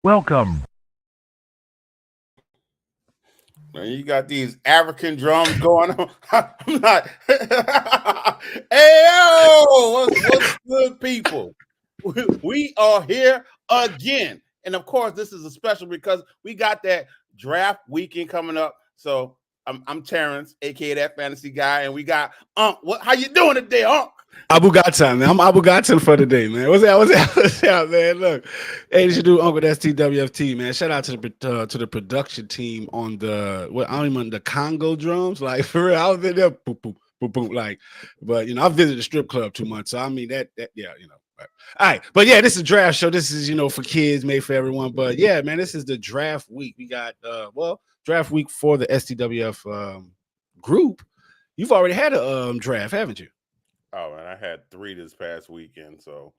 Welcome. Man, you got these African drums going on. I'm not. Hey, yo, what's good, people? We are here again. And of course, this is a special because we got that draft weekend coming up. So I'm Terrence, aka that fantasy guy, and we got What? How you doing today, Unc? Abu Ghatan, man. I'm Abu Ghatan for the day, man. What's that? What's that, man? Look, hey, this your dude, Uncle that's TWFT, man. Shout out to the production team on I don't even the Congo drums, like for real. I was in there, boop, boop, boop, boop, like. But I visited the strip club 2 months, so I mean that yeah. But, all right, but yeah, this is a draft show. This is for kids, made for everyone. But yeah, man, this is the draft week. We got draft week for the STWF group. You've already had a draft, haven't you? Oh, and I had 3 this past weekend, so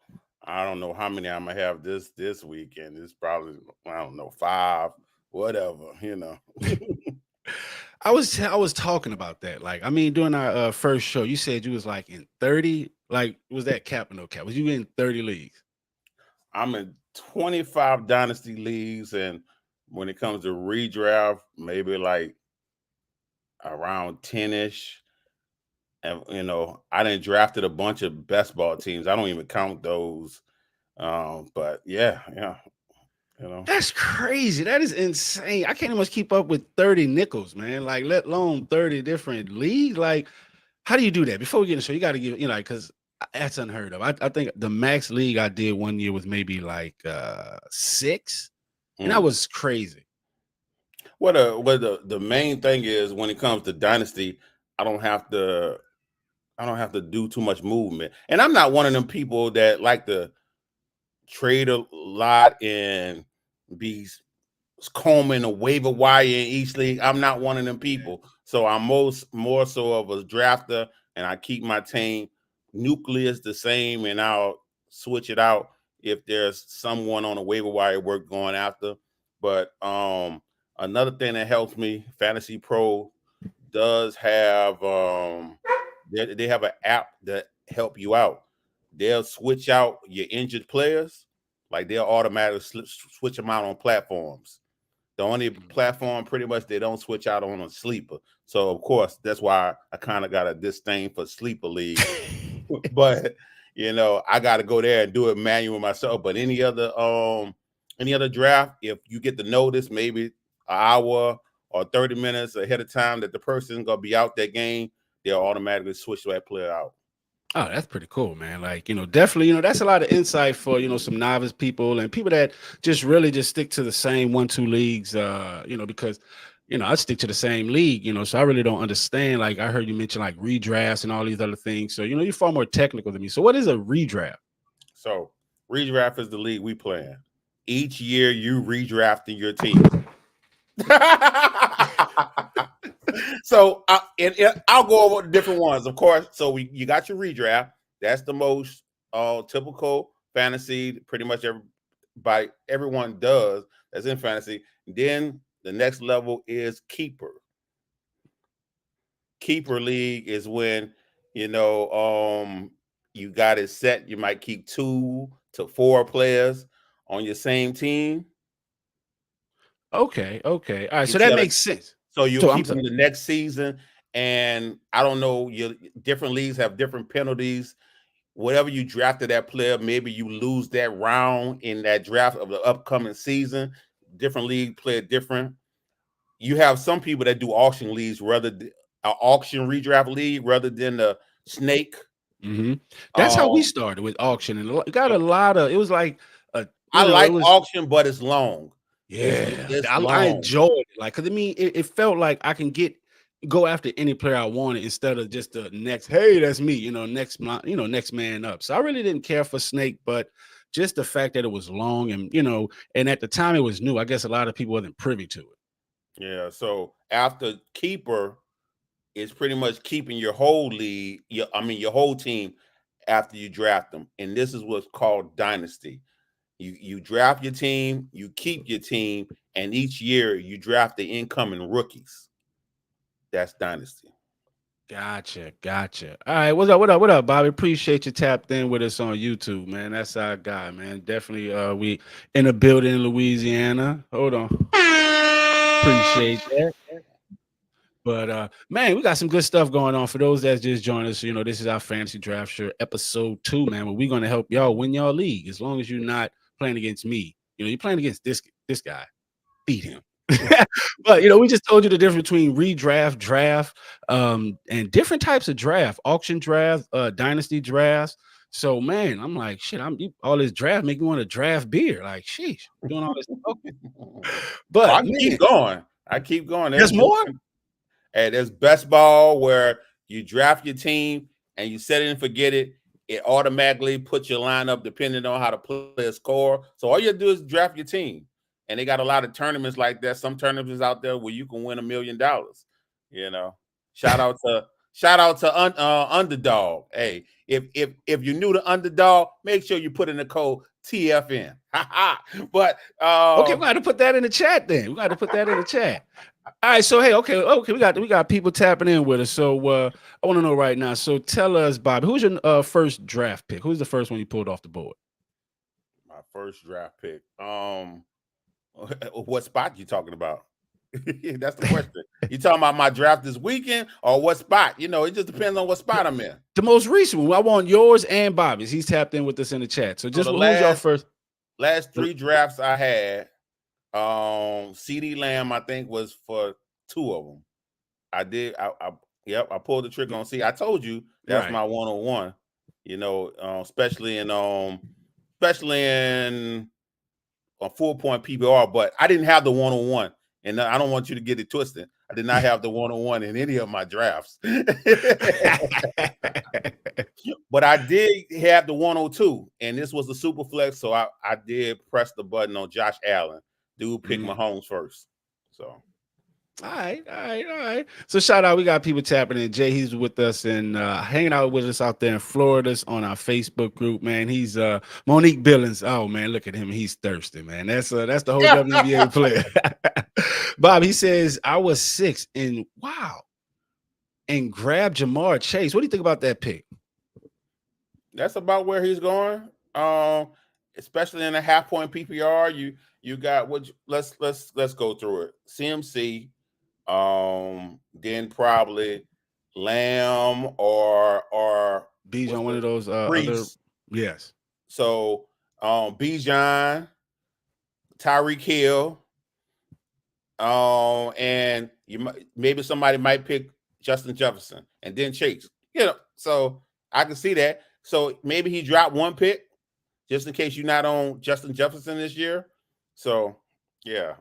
I don't know how many I'm gonna have this weekend. It's probably, I don't know, 5, whatever. I was talking about that. Like, I mean, during our first show, you said you was like in 30. Like, was that cap or no cap? Was you in 30 leagues? I'm in 25 dynasty leagues, and when it comes to redraft, maybe like around 10ish. And I didn't drafted a bunch of best ball teams. I don't even count those. But yeah. That's crazy. That is insane. I can't even keep up with 30 nickels, man. Like, let alone 30 different leagues. Like, how do you do that? Before we get into the show, you got to give, because that's unheard of. I think the max league I did one year was maybe like 6, and that was crazy. What the main thing is, when it comes to dynasty, I don't have to do too much movement. And I'm not one of them people that like to trade a lot and be combing a waiver wire in each league. I'm not one of them people. So I'm more so of a drafter, and I keep my team nucleus the same, and I'll switch it out if there's someone on a waiver wire worth going after. But another thing that helps me, Fantasy Pro does have they have an app that help you out. They'll switch out your injured players, like they'll automatically switch them out on platforms. The only platform pretty much they don't switch out on a sleeper. So of course that's why I kind of got a disdain for sleeper league. But I got to go there and do it manual myself. But any other draft, if you get the notice maybe an hour or 30 minutes ahead of time that the person's gonna be out that game, they'll automatically switch that player out. Oh, that's pretty cool, man. Like, definitely, that's a lot of insight for, some novice people and people that just really just stick to the same 1-2 leagues, because, I stick to the same league, so I really don't understand. Like, I heard you mention like redrafts and all these other things. So, you're far more technical than me. So what is a redraft? So redraft is the league we play in. Each year you redrafting your team. So I'll go over the different ones, of course. So you got your redraft. That's the most typical fantasy. Pretty much everyone does that's in fantasy. Then the next level is keeper. Keeper league is when you got it set. You might keep 2 to 4 players on your same team. Okay. All right. So that makes sense. So you'll keep them the next season. And I don't know, your different leagues have different penalties. Whatever you drafted that player, maybe you lose that round in that draft of the upcoming season. Different league play different. You have some people that do auction leagues auction redraft league rather than the snake. Mm-hmm. That's how we started with auction, and it got a lot of. It was like I like auction, but it's long. Yeah, I enjoyed it. Like, cause it felt like I can go after any player I wanted instead of just the next. Hey, that's me. Next man up. So I really didn't care for snake, but just the fact that it was long and and at the time it was new. I guess a lot of people wasn't privy to it. Yeah. So after keeper, it's pretty much keeping your whole league. Your whole team after you draft them, and this is what's called dynasty. You draft your team, you keep your team, and each year you draft the incoming rookies. That's dynasty. Gotcha. All right, what up, Bobby? Appreciate you tapped in with us on YouTube, man. That's our guy, man. Definitely, we in the building in Louisiana. Hold on, appreciate that. But man, we got some good stuff going on. For those that just joined us, this is our fantasy draft show, episode 2, man. Where we're gonna help y'all win y'all league. As long as you're not playing against me, you're playing against this guy. Beat him. But we just told you the difference between redraft, draft, and different types of draft, auction draft, dynasty drafts. So man, I'm like, shit, all this draft make me want to draft beer. Like, sheesh, doing all this. Okay. Oh, But I man, keep going. I keep going. there's more. And there's best ball where you draft your team and you set it and forget it. It automatically puts your lineup depending on how the players score. So all you do is draft your team. And they got a lot of tournaments like that. Some tournaments out there where you can win $1 million. Shout out to Underdog. Hey, if you're new to Underdog, make sure you put in the code TFN. But Okay, we got to put that in the chat. Then we got to put that in the chat. All right, so hey, okay, we got people tapping in with us. So I want to know right now. So tell us, Bobby, who's your first draft pick? Who's the first one you pulled off the board? My first draft pick. What spot you talking about? That's the question. You talking about my draft this weekend or what spot? It just depends on what spot I'm in. The most recent one. I want yours and Bobby's. He's tapped in with us in the chat. So just who's your first? Last 3 drafts I had. CD Lamb, I think, was for 2 of them. I did. I pulled the trigger on C. I told you that's right. My 101. Especially in a 4-point PBR, but I didn't have the 101, and I don't want you to get it twisted. I did not have the 101 in any of my drafts, but I did have the 102, and this was the super flex, so I did press the button on Josh Allen. Dude picked Mahomes first. So all right. So shout out, we got people tapping in. Jay, he's with us and hanging out with us out there in Florida on our Facebook group, man. He's Monique Billings. Oh man, look at him. He's thirsty, man. That's the whole WNBA player. Bob, he says I was 6 and grabbed Jamar Chase. What do you think about that pick? That's about where he's going. Especially in a half-point PPR. You got let's go through it. CMC, then probably Lamb or Bijan, one of those other, yes. So Bijan, Tyreek Hill, and maybe somebody might pick Justin Jefferson and then Chase. So I can see that. So maybe he dropped 1 pick just in case you're not on Justin Jefferson this year. So, yeah.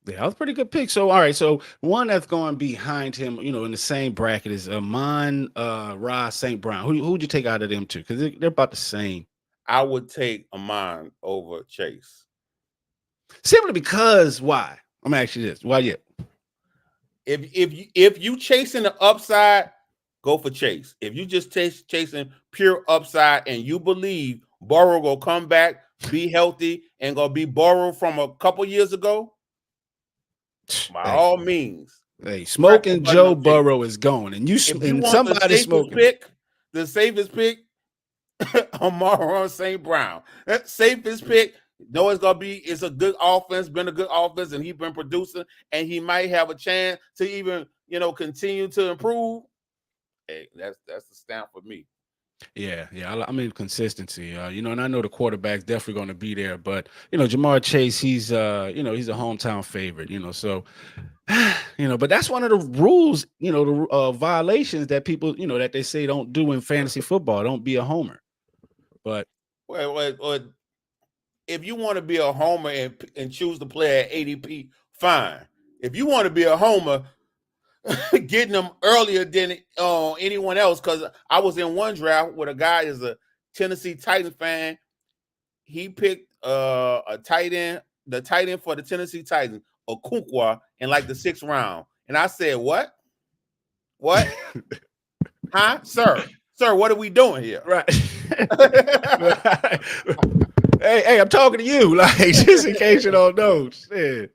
Yeah, that was a pretty good pick. So, all right. So, one that's going behind him, in the same bracket is Amon-Ra St. Brown. Who'd you take out of them two? Because they're about the same. I would take Amon over Chase. Simply because why? I'm asking you this. Why yet? If you chasing the upside, go for Chase. If you just chasing pure upside and you believe Burrow will come back, be healthy, and gonna be Burrow from a couple years ago, by all means. Hey, smoking Joe Burrow is going, and somebody smoking. The safest pick, Amon-Ra St. Brown. That safest pick. It's a good offense, been a good offense, and he's been producing, and he might have a chance to even continue to improve. Hey, that's the stamp for me. Yeah. I mean consistency. And I know the quarterback's definitely going to be there, but Jamar Chase, he's he's a hometown favorite. So but that's one of the rules. The violations that people that they say don't do in fantasy football. Don't be a homer. But well, if you want to be a homer and choose to play at ADP, fine. If you want to be a homer, getting them earlier than anyone else, because I was in one draft where a guy is a Tennessee Titans fan. He picked a tight end, the tight end for the Tennessee Titans, Okonkwo, in like the 6th round. And I said, what? Huh? Sir, what are we doing here? Right. Hey, I'm talking to you, like just in case you don't know. Shit.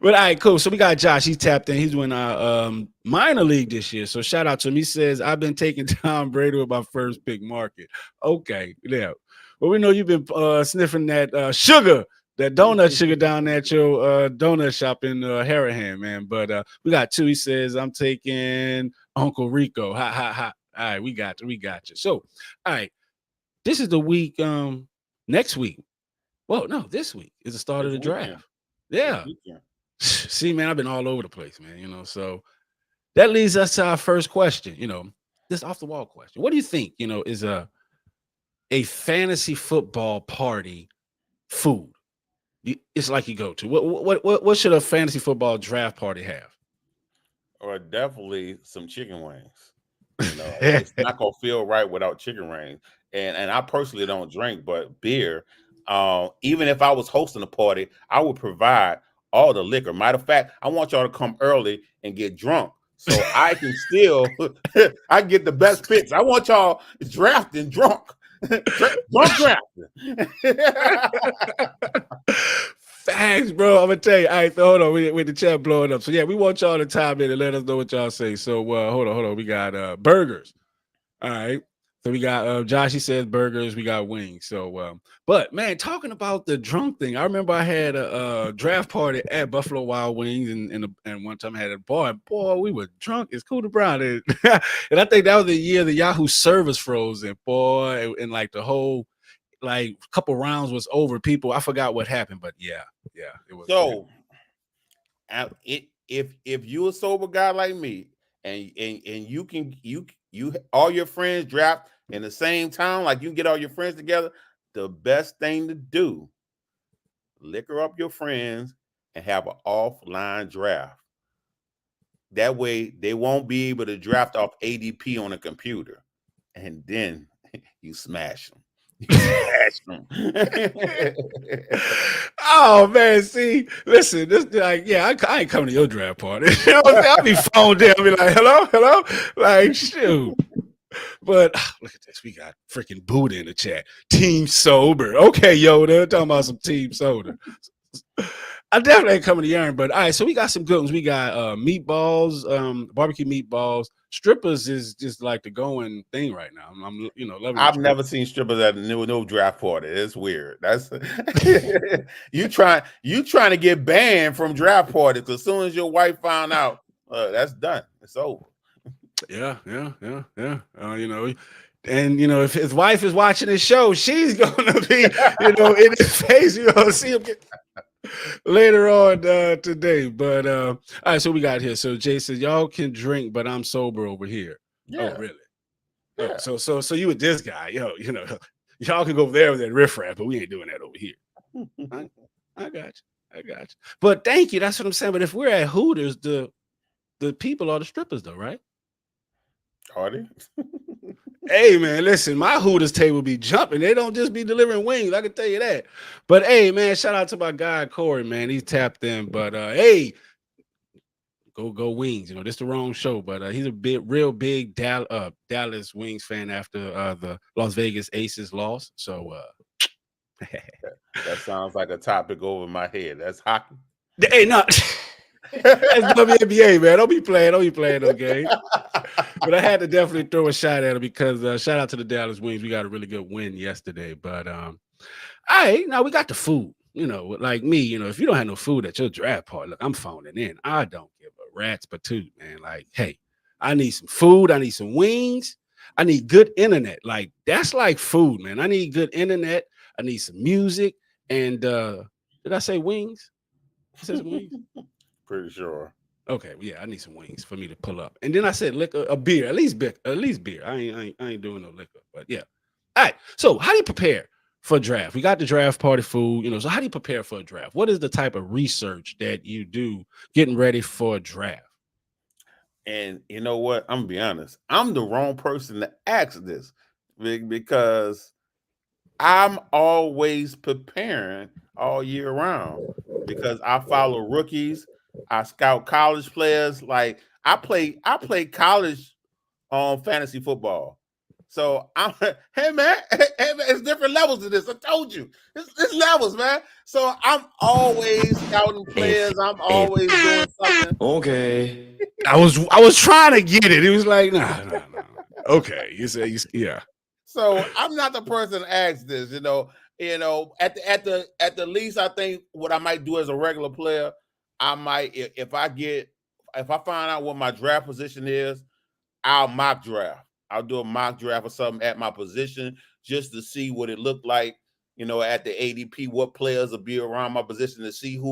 But all right, cool. So we got Josh. He tapped in. He's doing our minor league this year. So shout out to him. He says, I've been taking Tom Brady with my first pick market. Okay, yeah. Well, we know you've been sniffing that sugar, that donut sugar down at your donut shop in Harahan, man. But we got two. He says, I'm taking Uncle Rico. Ha ha ha. All right, we got you. So, all right, this is the week. Next week. Well, no, this week is the start of This the weekend. draft. This Yeah. weekend. See, man, I've been all over the place, man. So that leads us to our first question. This off the wall question. What do you think? Is a fantasy football party food? It's like you go to. What should a fantasy football draft party have? Or definitely some chicken wings. It's not gonna feel right without chicken wings. And I personally don't drink, but beer. Even if I was hosting a party, I would provide all the liquor. Matter of fact, I want y'all to come early and get drunk so I can still I get the best picks. I want y'all drafting drunk. Drunk drafting. Facts, bro. I'm gonna tell you. All right, so hold on. With the chat blowing up. So yeah, we want y'all to time in and let us know what y'all say. So hold on. We got burgers. All right. So we got Josh, he says burgers, we got wings. So but man, talking about the drunk thing, I remember I had a draft party at Buffalo Wild Wings and one time I had a bar, and boy, we were drunk. It's cool to brown. And I think that was the year the Yahoo service froze, and boy, and like the whole like couple rounds was over. People, I forgot what happened, but yeah, it was. So if you a sober guy like me, and you all your friends draft in the same town, like you can get all your friends together, the best thing to do, liquor up your friends and have an offline draft. That way they won't be able to draft off ADP on a computer, and then you smash them. You smash them. Oh man, see, listen, this like, yeah, I ain't coming to your draft party. You know what I'm saying? I'll be phoned in, I'll be like, hello, like shoot. But look at this, we got freaking Buddha in the chat. Team sober. Okay, Yoda, talking about some team soda. I definitely ain't coming to yarn, but all right, so we got some good ones. We got meatballs, barbecue meatballs. Strippers is just like the going thing right now. I'm loving I've strippers. never seen strippers at a no draft party. It's weird. That's you trying to get banned from draft parties. As soon as your wife found out, that's done. It's over. Yeah. And if his wife is watching this show, she's gonna be, in his face. You're gonna see him later on today. But all right, so we got here. So Jay says, y'all can drink, but I'm sober over here. Yeah. Oh, really? Yeah. Oh, so you with this guy, y'all can go over there with that riffraff, but we ain't doing that over here. I got you. But thank you. That's what I'm saying. But if we're at Hooters, the people are the strippers, though, right? Are they? Hey man, listen, my Hooters table be jumping. They don't just be delivering wings. I can tell you that. But hey, man, shout out to my guy Corey, man. He's tapped in. But hey, go Wings. This the wrong show, but he's a real big Dallas Wings fan after the Las Vegas Aces loss. So that sounds like a topic over my head. That's hockey. hey, not that's WNBA, man. Don't be playing no game. But I had to definitely throw a shot at him because shout out to the Dallas Wings. We got a really good win yesterday. But all right, now we got the food. Like me, if you don't have no food at your draft party, look, I'm phoning in. I don't give a rat's patoot, man. Like, hey, I need some food. I need some wings. I need good internet. Like, that's like food, man. I need good internet. I need some music. And did I say wings? I said some wings. Pretty sure. Okay, yeah, I need some wings for me to pull up. And then I said liquor, a beer, at least beer. I ain't doing no liquor, but yeah. All right. So how do you prepare for a draft? We got the draft party food, so how do you prepare for a draft? What is the type of research that you do getting ready for a draft? And you know what? I'm gonna be honest. I'm the wrong person to ask this because I'm always preparing all year round because I follow rookies. I scout college players. Like I play college fantasy football. So I'm, hey man, it's different levels to this. I told you, it's levels, man. So I'm always scouting players. I'm always doing something. Okay. I was trying to get it. He was like, nah. Okay, you said, yeah. So I'm not the person to ask this. At the least, I think what I might do as a regular player, I might if I find out what my draft position is, I'll mock draft. I'll do a mock draft or something at my position just to see what it looked like, at the ADP, what players will be around my position to see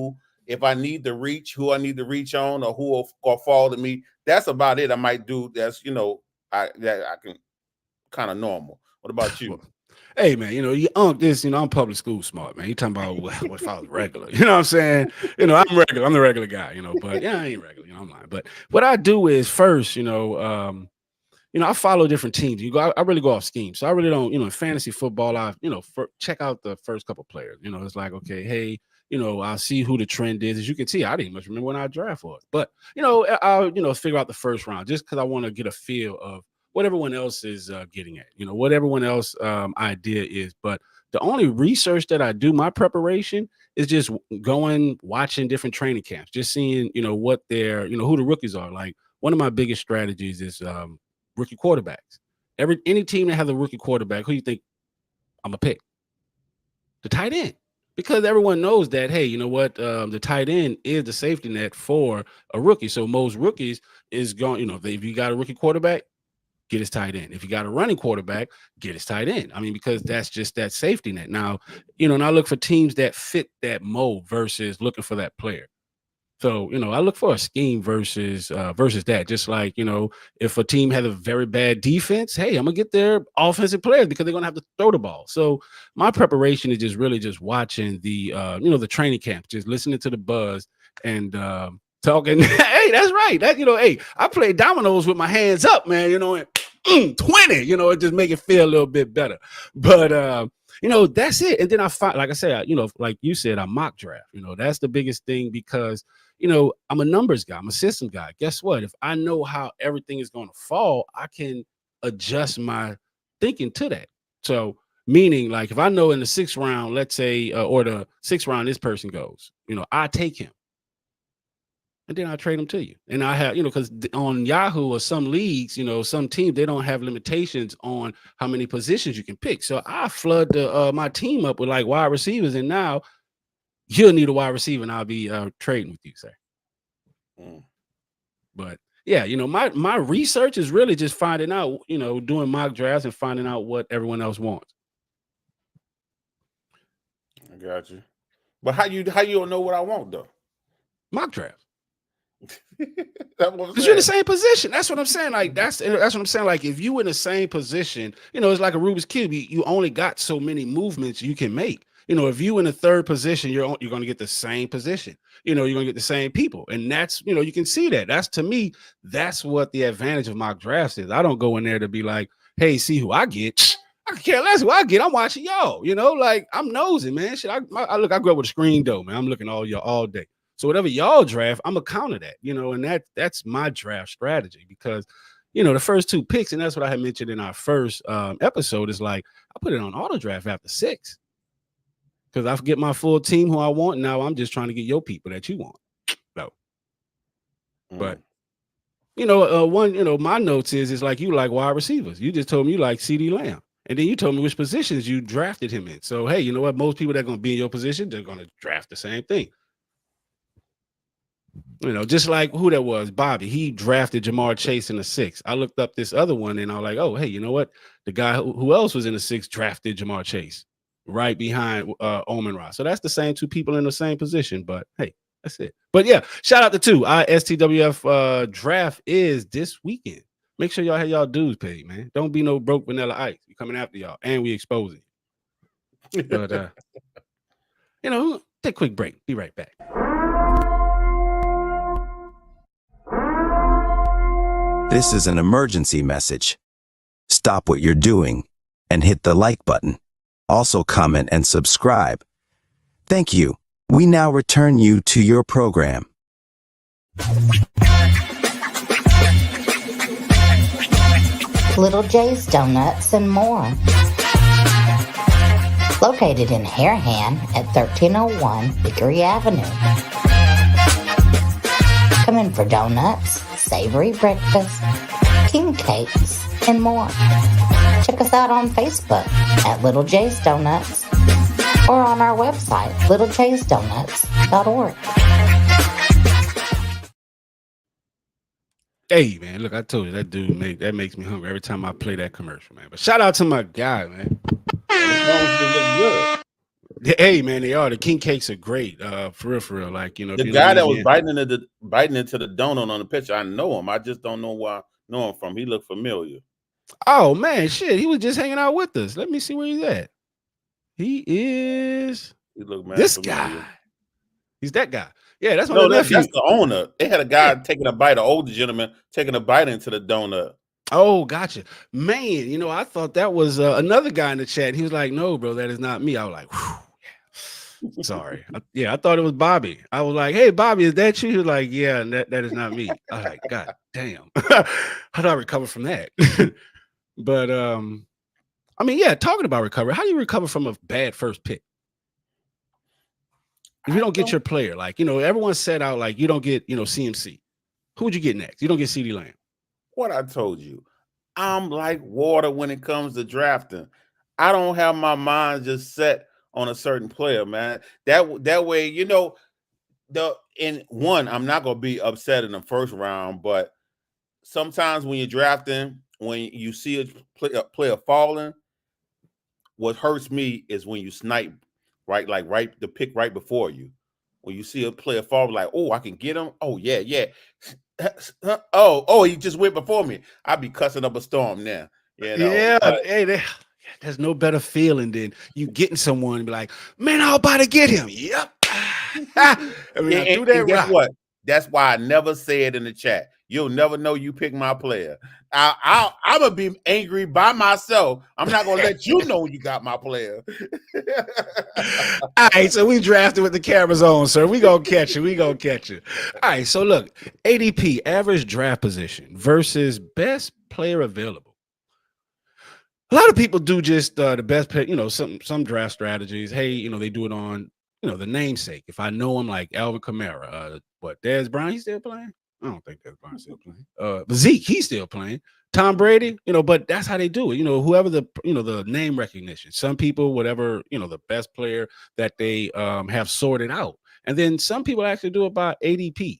if I need to reach, who I need to reach on or who will fall to me. That's about it. I might do that's, I can kind of normal. What about you? Hey man, you this, I'm public school smart, man. You talking about what if I was regular? You know what I'm saying? I'm regular. I'm the regular guy, but yeah, I ain't regular, I'm lying. But what I do is first, I follow different teams. I really go off scheme. So I really don't, in fantasy football, I, check out the first couple players. It's like, okay, hey, I'll see who the trend is. As you can see, I didn't much remember when I draft was. But, I'll, figure out the first round just because I want to get a feel of what everyone else is getting at, what everyone else idea is. But the only research that I do, my preparation is just going, watching different training camps, just seeing, what they're, who the rookies are. Like one of my biggest strategies is rookie quarterbacks. Any team that has a rookie quarterback, who you think I'm gonna pick? The tight end. Because everyone knows that, hey, you know what? The tight end is the safety net for a rookie. So most rookies is going, if you got a rookie quarterback, get his tight end. If you got a running quarterback, get his tight end. I mean, because that's just that safety net. Now, and I look for teams that fit that mold versus looking for that player. So, I look for a scheme versus that. Just like, if a team has a very bad defense, hey, I'm gonna get their offensive players because they're gonna have to throw the ball. So my preparation is just really just watching the the training camp, just listening to the buzz and talking. Hey, that's right. That hey, I play dominoes with my hands up, man. And 20. It just make it feel a little bit better. But that's it. And then I find, like I said, like you said, I mock draft. That's the biggest thing because I'm a numbers guy, I'm a system guy. Guess what? If I know how everything is going to fall, I can adjust my thinking to that. So meaning like if I know in the 6th round, let's say, or the 6th round, this person goes, I take him. And then I trade them to you. And I have, because on Yahoo or some leagues, some teams, they don't have limitations on how many positions you can pick. So I flood my team up with like wide receivers. And now you'll need a wide receiver and I'll be trading with you, sir. But yeah, my research is really just finding out, doing mock drafts and finding out what everyone else wants. I got you. But how you don't know what I want though? Mock draft. Because you're in the same position. That's what I'm saying. Like that's what I'm saying. Like if you in the same position, it's like a Rubik's Cube. You only got so many movements you can make. If you in the 3rd position, you're going to get the same position. You're going to get the same people, and that's you can see that. That's to me, that's what the advantage of mock drafts is. I don't go in there to be like, hey, see who I get. I care less who I get. I'm watching y'all. Like I'm nosing, man. Shit, I grew up with a screen door, man. I'm looking all y'all all day. So whatever y'all draft, I'm gonna counter that, and that's my draft strategy because, the first 2 picks, and that's what I had mentioned in our first episode is like I put it on auto draft after 6 because I get my full team who I want. Now I'm just trying to get your people that you want. No, but my notes is like you like wide receivers. You just told me you like CeeDee Lamb, and then you told me which positions you drafted him in. So hey, you know what? Most people that are gonna be in your position, they're gonna draft the same thing. Just like who that was, Bobby. He drafted Jamar Chase in the 6th. I looked up this other one and I was like, oh, hey, you know what? The guy who else was in the 6th drafted Jamar Chase right behind Amon-Ra. So that's the same 2 people in the same position. But hey, that's it. But yeah, shout out to 2. Our STWF draft is this weekend. Make sure y'all have y'all dues paid, man. Don't be no broke vanilla ice. We coming after y'all and we exposing you. But take a quick break. Be right back. This is an emergency message. Stop what you're doing and hit the like button. Also comment and subscribe. Thank you. We now return you to your program. Little J's Donuts, and more. Located in Harahan at 1301 Hickory Avenue. Come in for donuts, savory breakfast, king cakes, and more. Check us out on Facebook at Little J's Donuts or on our website, littlejaysdonuts.org. Hey, man, look, I told you that dude makes me hungry every time I play that commercial, man. But shout out to my guy, man. Hey, man, they are. The king cakes are great. For real. Like, you know, the guy that was biting into the donut on the picture, I know him. I just don't know where I know him from. He looked familiar. Oh man, shit. He was just hanging out with us. Let me see where he's at. He looked this familiar. guy. He's that guy. Yeah, that's that's the owner. They had a guy taking a bite, an older gentleman taking a bite into the donut. Oh, gotcha. Man, you know, I thought that was another guy in the chat. He was like, no, bro, that is not me. I was like, whew, sorry. I thought it was Bobby. I was like, hey, Bobby, is that you? He was like, yeah, that is not me. I was like, God damn. How do I recover from that? But I mean, yeah, talking about recovery, how do you recover from a bad first pick? If you don't get your player, like, you know, everyone set out like you don't get, you know, CMC. Who would you get next? You don't get CeeDee Lamb. What I told you, I'm like water when it comes to drafting. I don't have my mind just set on a certain player, man. That way, you know, I'm not gonna be upset in the first round, but sometimes when you're drafting, when you see a player falling, what hurts me is when you snipe the pick right before you. When you see a player fall, like, oh, I can get him. Oh, yeah. Oh, he just went before me. I'd be cussing up a storm now. You know? Yeah, hey, there's no better feeling than you getting someone and be like, man, I'm about to get him. Yep. I mean, and guess what? That's why I never say it in the chat. You'll never know you pick my player. I'm gonna be angry by myself. I'm not gonna let you know you got my player. All right, so we drafted with the cameras on, sir. We gonna catch you. All right, so look, ADP, average draft position versus best player available. A lot of people do just the best player, you know, some draft strategies. Hey, you know, they do it on, you know, the namesake. If I know him, like Alvin Kamara, Dez Bryant, he's still playing? I don't think Dez Bryant's still playing. But Zeke, he's still playing. Tom Brady, you know, but that's how they do it. You know, whoever the name recognition. Some people, whatever, you know, the best player that they have sorted out. And then some people actually do it by ADP.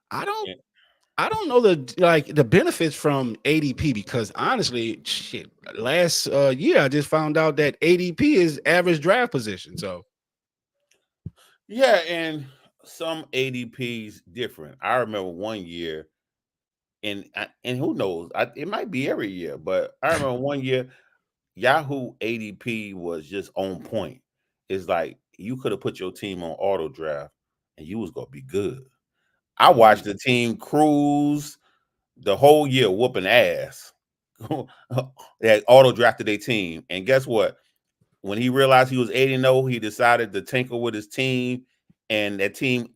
I don't know the benefits from ADP because honestly, shit, last year I just found out that ADP is average draft position. So yeah, and some ADPs different. I remember one year, and who knows, it might be every year, but I remember one year Yahoo ADP was just on point. It's like you could have put your team on auto draft and you was gonna be good. I watched the team cruise the whole year whooping ass. They auto drafted their team. And guess what? When he realized he was 8-0, he decided to tinker with his team, and that team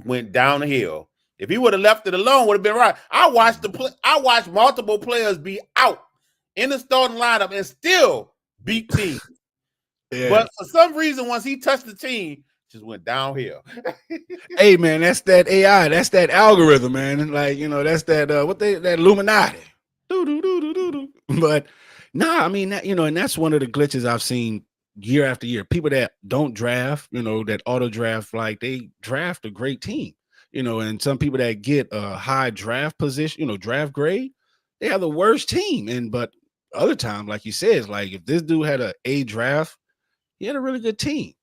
went downhill. If he would have left it alone, would have been right. I watched multiple players be out in the starting lineup and still beat teams. Yeah. But for some reason, once he touched the team, just went downhill. Hey man, that's that AI, that's that algorithm, man. Like, you know, that's that that Illuminati. But I mean that, you know, and that's one of the glitches I've seen year after year. People that don't draft, you know, that auto draft, like they draft a great team, you know, and some people that get a high draft position, you know, draft grade, they have the worst team. But other times, like you said, it's like if this dude had a draft, he had a really good team.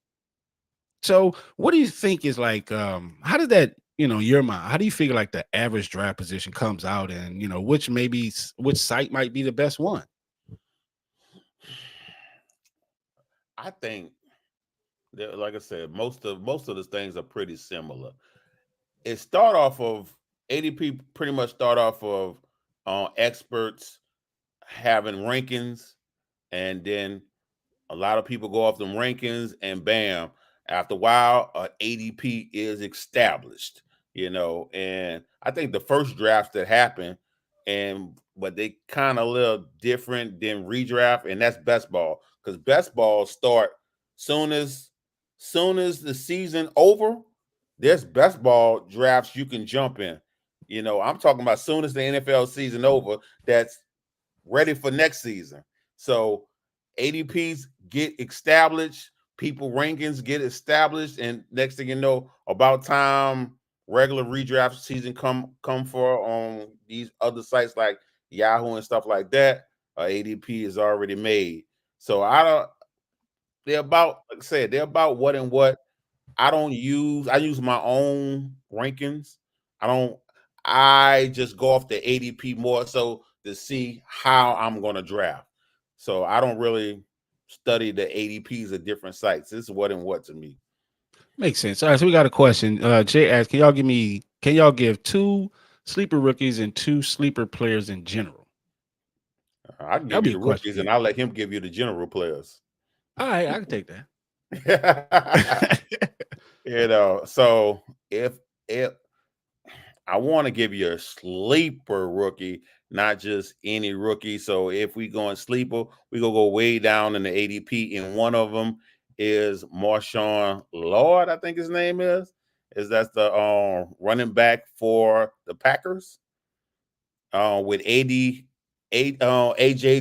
So what do you think is like, how did that, you know, your mind, how do you figure like the average draft position comes out and, you know, which site might be the best one? I think that, like I said, most of the things are pretty similar. It start off of ADP pretty much start off of experts having rankings, and then a lot of people go off them rankings, and bam, after a while, ADP is established, you know. And I think the first drafts that happened, and but they kind of a little different than redraft, and that's best ball, because best ball start soon as the season over. There's best ball drafts you can jump in. I'm talking about soon as the NFL season over, that's ready for next season. So ADPs get established, people rankings get established, and next thing you know, about time regular redraft season come for on these other sites like Yahoo and stuff like that, ADP is already made. So they're about, like I said, they're about what and what. I use my own rankings. I just go off the ADP more so to see how I'm going to draft. So I don't really study the ADPs of different sites. This is what and what to me. Makes sense. All right, so we got a question. Jay asked, can y'all give 2 sleeper rookies and 2 sleeper players in general? I can give you the rookies, and I'll let him give you the general players. All right, I can take that. So if I want to give you a sleeper rookie, not just any rookie. So if we go in sleeper, we gonna go way down in the ADP, and one of them is Marshawn Lord, I think his name is. That's the running back for the Packers. With AJ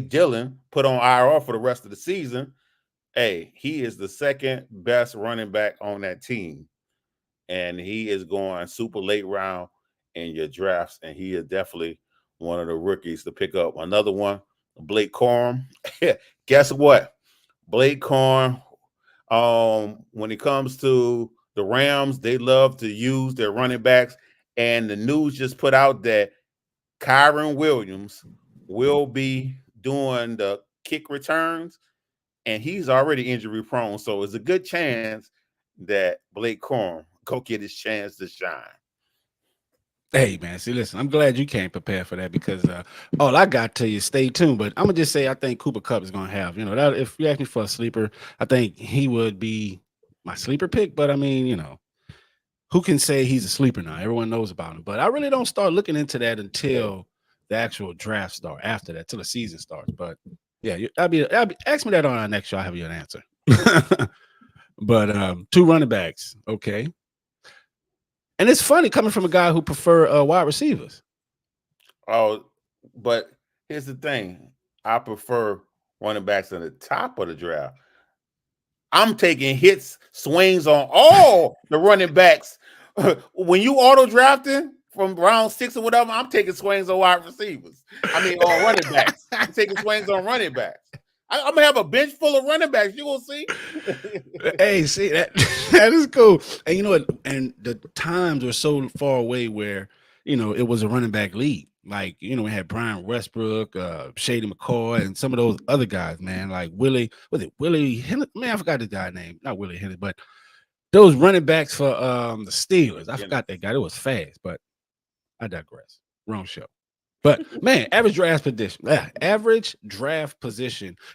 Dillon put on IR for the rest of the season. Hey, he is the second best running back on that team, and he is going super late round in your drafts, and he is definitely one of the rookies to pick up. Another one, Blake Corum. Guess what? Blake Corum, when it comes to the Rams, they love to use their running backs, and the news just put out that Kyron Williams will be doing the kick returns, and he's already injury prone. So it's a good chance that Blake Corum go get his chance to shine. Hey, man, see, listen, I'm glad you came prepared for that, because all I got to you, stay tuned. But I'm going to just say I think Cooper Kupp is going to have, that if you ask me for a sleeper, I think he would be my sleeper pick. But, I mean, who can say he's a sleeper now? Everyone knows about him. But I really don't start looking into that until the actual draft start, after that, till the season starts. But, yeah, ask me that on our next show. I'll have you an answer. But 2 running backs, okay. And it's funny coming from a guy who prefer wide receivers. Oh, but here's the thing. I prefer running backs at the top of the draft. I'm taking hits, swings on all the running backs. When you auto drafting from round 6 or whatever, I'm taking swings on wide receivers. On running backs. I'm taking swings on running backs. I'm gonna have a bench full of running backs. You gonna see? Hey, see that is cool. And you know what? And the times were so far away where it was a running back league. Like we had Brian Westbrook, Shady McCoy, and some of those other guys, man. Like Willie Henry? Man, I forgot the guy's name. Not Willie Henry, but those running backs for the Steelers. I forgot that guy. It was fast, but I digress. Wrong show. But man, average draft position.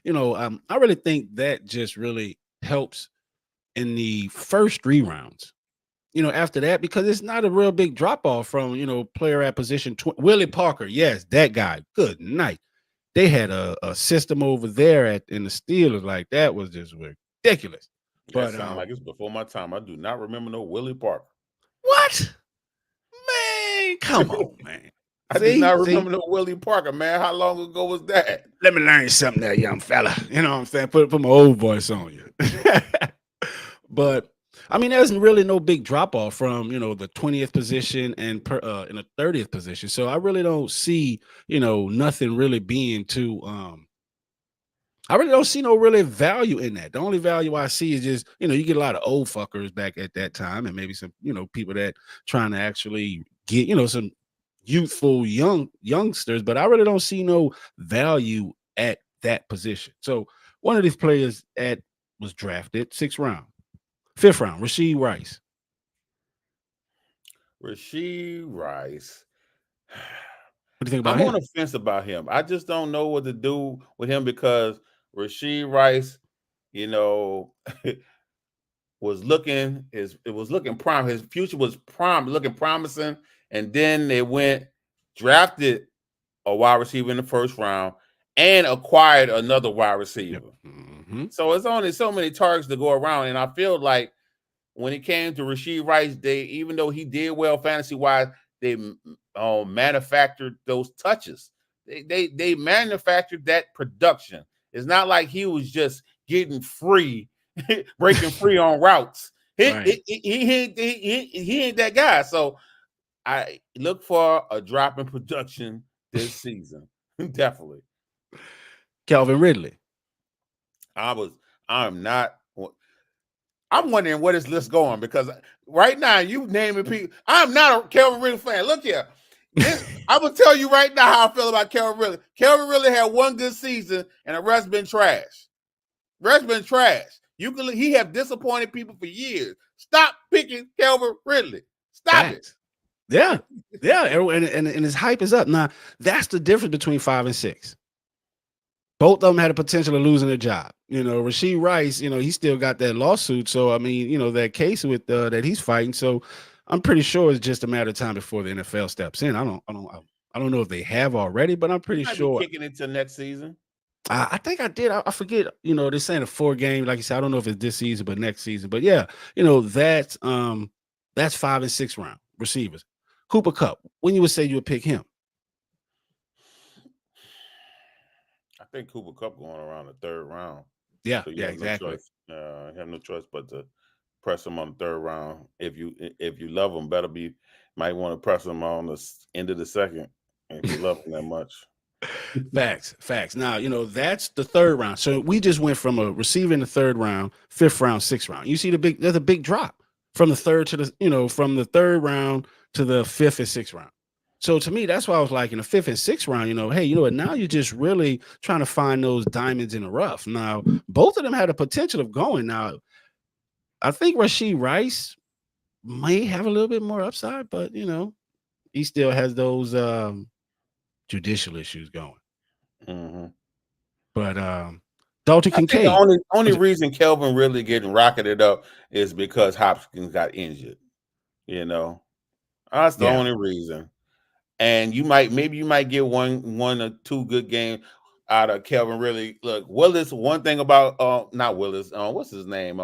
I really think that just really helps in the first 3 rounds. After that, because it's not a real big drop off from player at position. Willie Parker, yes, that guy. Good night. They had a system over there in the Steelers, like that was just ridiculous. But sound like it's before my time. I do not remember no Willie Parker. What? Man, come on, man. I do not remember no Willie Parker, man. How long ago was that? Let me learn something there, young fella. You know what I'm saying? Put my old voice on you. But there's really no big drop off from the 20th position and in the 30th position. So I really don't see nothing really being too. I really don't see no really value in that. The only value I see is just you get a lot of old fuckers back at that time, and maybe some people that trying to actually get some youthful youngsters, but I really don't see no value at that position. So one of these players was drafted 6th round, 5th round, Rashee Rice. Rashee Rice. What do you think about him? I'm on the fence about him. I just don't know what to do with him, because Rashee Rice, was looking prime. His future was looking promising. And then they drafted a wide receiver in the first round and acquired another wide receiver. Mm-hmm. So it's only so many targets to go around. And I feel like when it came to Rashee Rice, even though he did well fantasy-wise, they manufactured those touches. They manufactured that production. It's not like he was just getting free, breaking free on routes. He ain't that guy. So I look for a drop in production this season. Definitely. Calvin Ridley. I'm wondering where this list going, because right now you naming people. I'm not a Calvin Ridley fan. Look here. I'm gonna tell you right now how I feel about Calvin Ridley. Calvin Ridley had one good season and the rest been trash. He have disappointed people for years. Stop picking Calvin Ridley. Stop it. Yeah. And his hype is up. Now, that's the difference between 5 and 6. Both of them had a potential of losing their job. Rashee Rice, he still got that lawsuit. So, I mean, that case with that he's fighting. So I'm pretty sure it's just a matter of time before the NFL steps in. I don't know if they have already, but I'm pretty sure kicking into next season. I think I did. I forget, they're saying a 4-game, like you said, I don't know if it's this season, but next season. But yeah, that's 5 and 6 round receivers. Cooper Kupp, when you would say you would pick him? I think Cooper Kupp going around the 3rd round. Yeah, so exactly. You have no choice but to press him on the 3rd round. If you love him, might want to press him on the end of the 2nd if you love him that much. Facts. Now, that's the 3rd round. So we just went from a receiver in the 3rd round, 5th round, 6th round. You see there's a big drop from the 3rd to from the 3rd round to the 5th and 6th round. So to me, that's why I was like, in the 5th and 6th round, hey, you know what? Now you're just really trying to find those diamonds in the rough. Now, both of them had a potential of going. Now, I think Rashee Rice may have a little bit more upside, but he still has those judicial issues going. Mm-hmm. But Dalton Kincaid. The only reason Kelvin really getting rocketed up is because Hopkins got injured. That's the only reason. And you might get one or two good games out of Kelvin. Really, look, Willis. One thing about not Willis. What's his name?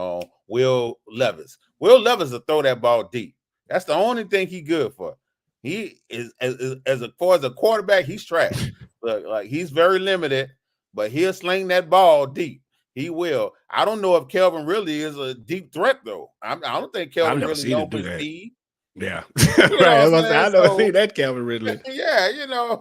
Will Levis. Will Levis will throw that ball deep. That's the only thing he good for. He is as far as a quarterback, he's trash. Look, like, he's very limited, but he'll sling that ball deep. He will. I don't know if Kelvin really is a deep threat though. I don't think Kelvin really knows for speed. Yeah, right. I never seen that Calvin Ridley. Yeah,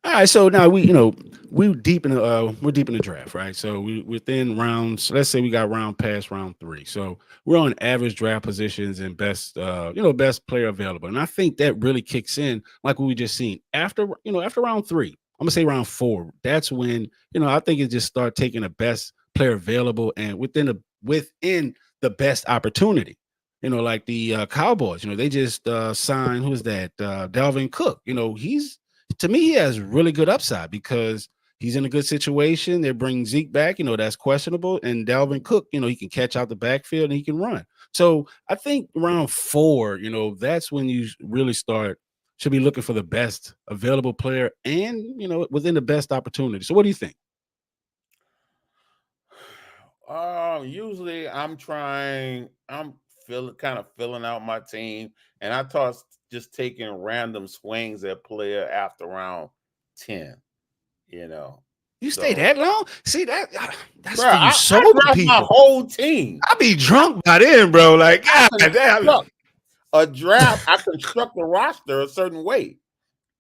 All right, so now we're deep in the draft, right? So we within rounds. Let's say we got past round 3. So we're on average draft positions and best player available. And I think that really kicks in, like what we just seen after round 3. I'm gonna say round 4. That's when I think it just start taking the best player available and within the best opportunity. Like the Cowboys, they just signed, who's that? Dalvin Cook. To me, he has really good upside because he's in a good situation. They bring Zeke back, that's questionable. And Dalvin Cook, he can catch out the backfield and he can run. So I think round 4, that's when you really should be looking for the best available player and, within the best opportunity. So what do you think? Usually I'm filling out my team, and I thought just taking random swings at player after round 10. You stay that long? See that's bro, for you sober people. My whole team. I be drunk by then, bro. Like, God damn. A draft, I construct a roster a certain way.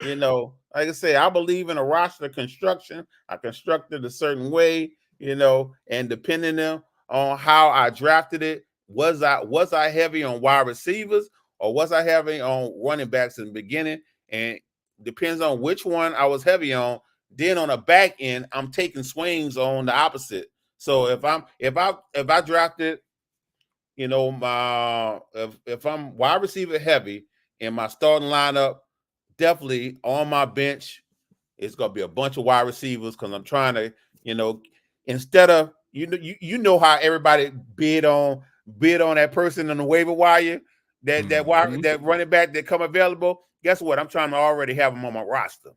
Like I say, I believe in a roster construction. I constructed a certain way, and depending on how I drafted it, was I heavy on wide receivers or was I heavy on running backs in the beginning? And depends on which one I was heavy on. Then on the back end, I'm taking swings on the opposite. So if I drafted, if I'm wide receiver heavy in my starting lineup, definitely on my bench, it's gonna be a bunch of wide receivers because I'm trying to, instead of how everybody bid on that person on the waiver wire. that running back that come available, guess what? I'm trying to already have him on my roster.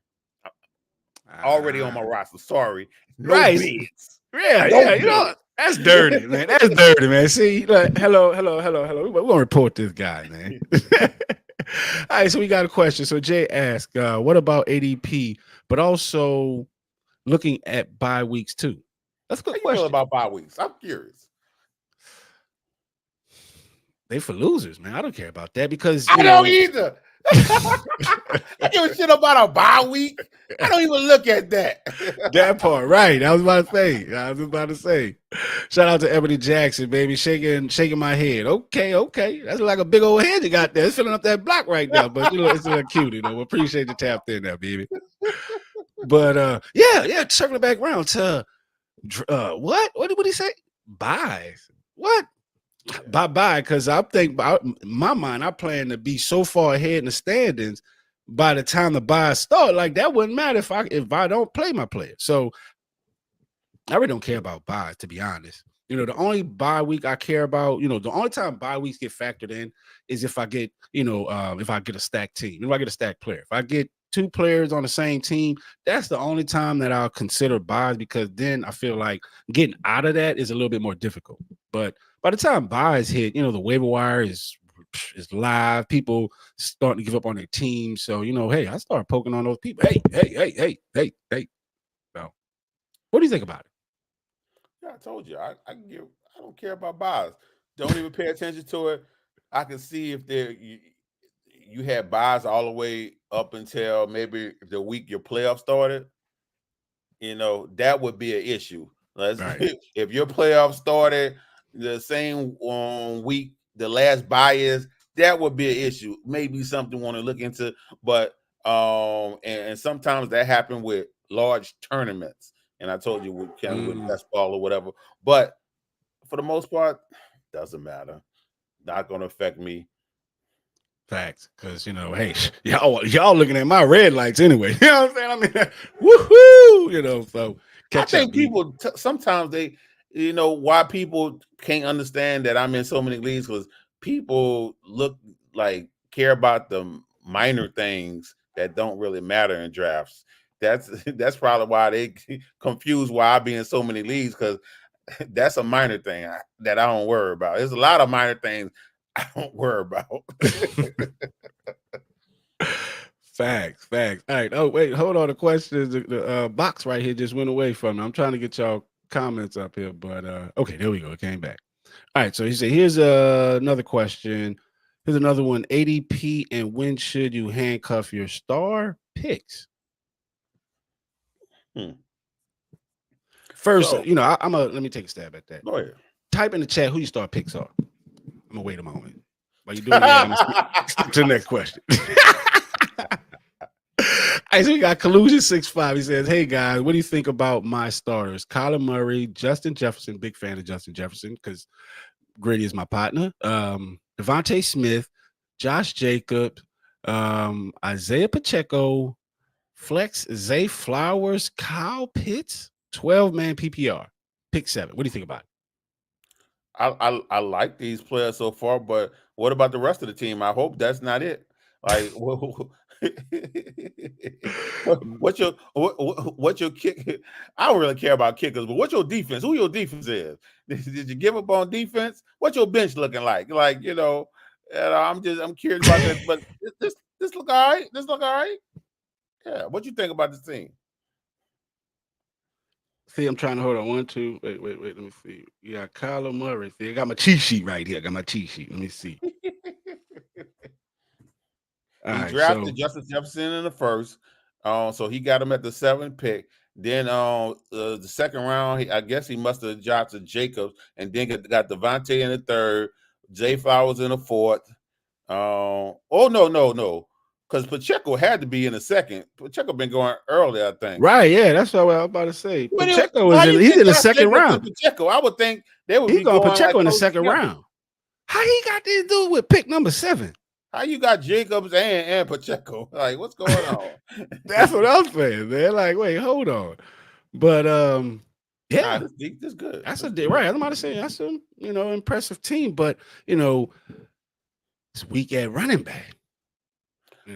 Already on my roster. Sorry. No bids. Yeah. You know, that's dirty, man. That's dirty, man. See, like, hello. We're gonna report this guy, man. All right, so we got a question. So Jay asked, what about ADP, but also looking at bye weeks too? That's a good question. How you feel about bye weeks? I'm curious. They for losers, man. I don't care about that because I don't either. I give a shit about a bye week. I don't even look at that. That part, right? I was about to say. Shout out to Ebony Jackson, baby, shaking my head. Okay. That's like a big old head you got there. It's filling up that block right now, but you know it's a little cute. You know, we appreciate you tapped in there, baby. But yeah, circling back around to what did he say? Buys. What? Bye, because I think in my mind, I plan to be so far ahead in the standings by the time the buys start. Like that wouldn't matter if I don't play my player. So I really don't care about buys, to be honest. You know, the only bye week I care about, you know, the only time bye weeks get factored in is if I get, if I get a stacked team, if I get a stacked player. If I get 2 players on the same team, that's the only time that I'll consider buys, because then I feel like getting out of that is a little bit more difficult. But by the time buys hit, you know, the waiver wire is live. People starting to give up on their team. So, you know, hey, I start poking on those people. Hey. So, what do you think about it? Yeah, I told you. I don't care about buys. Don't even pay attention to it. I can see if you had buys all the way up until maybe the week your playoff started. You know, that would be an issue. Right. If your playoff started the same week the last buy is, that would be an issue. Maybe something you want to look into. But and sometimes that happens with large tournaments. And I told you with best ball or whatever. But for the most part, doesn't matter. Not going to affect me. Facts, because you know, hey, y'all looking at my red lights anyway. You know what I'm saying? I mean, woohoo! You know, so I think people sometimes they, you know, why people can't understand that I'm in so many leagues, because people care about the minor things that don't really matter in drafts. That's probably why they confuse why I be in so many leagues, because that's a minor thing that I don't worry about. There's a lot of minor things I don't worry about. Facts. All right. Oh, wait, hold on. The question is the box right here just went away from me. I'm trying to get y'all comments up here, but okay, there we go. It came back. All right. So he said, here's another question. Here's another one. ADP, and when should you handcuff your star picks? First, you know, let me take a stab at that. Go ahead. Type in the chat who your star picks are. I'm gonna wait a moment. While you doing that, I'm gonna skip to the next question. All right, so we got Collusion65. He says, hey guys, what do you think about my starters? Kyler Murray, Justin Jefferson, big fan of Justin Jefferson because Grady is my partner. Devontae Smith, Josh Jacobs, Isaiah Pacheco, Flex, Zay Flowers, Kyle Pitts, 12-man PPR, pick 7. What do you think about it? I like these players so far, but what about the rest of the team? I hope that's not it. Like, what's your kick? I don't really care about kickers, but what's your defense? Who your defense is? Did you give up on defense? What's your bench looking like? Like, you know, I'm curious about this, but this look all right. This look all right. Yeah. What you think about this team? See, I'm trying to hold on. 1, 2. Wait. Let me see. Yeah, Kyler Murray. See, I got my cheat sheet right here. Let me see. He drafted Justin Jefferson in the first, so he got him at the 7th pick. Then the second round, I guess he must have drafted Jacobs, and then got Devontae in the 3rd, Zay Flowers in the 4th. No. Because Pacheco had to be in the 2nd. Pacheco been going early, I think. Right, yeah, that's what I was about to say. Pacheco he's in the 2nd round. Pacheco, I would think they would be going Pacheco in the 2nd round. How he got this dude with pick number 7? How you got Jacobs and Pacheco? Like, what's going on? That's what I'm saying, man. Like, wait, hold on. But yeah, this good. Right. I'm about to say that's a impressive team. But is weak at running back.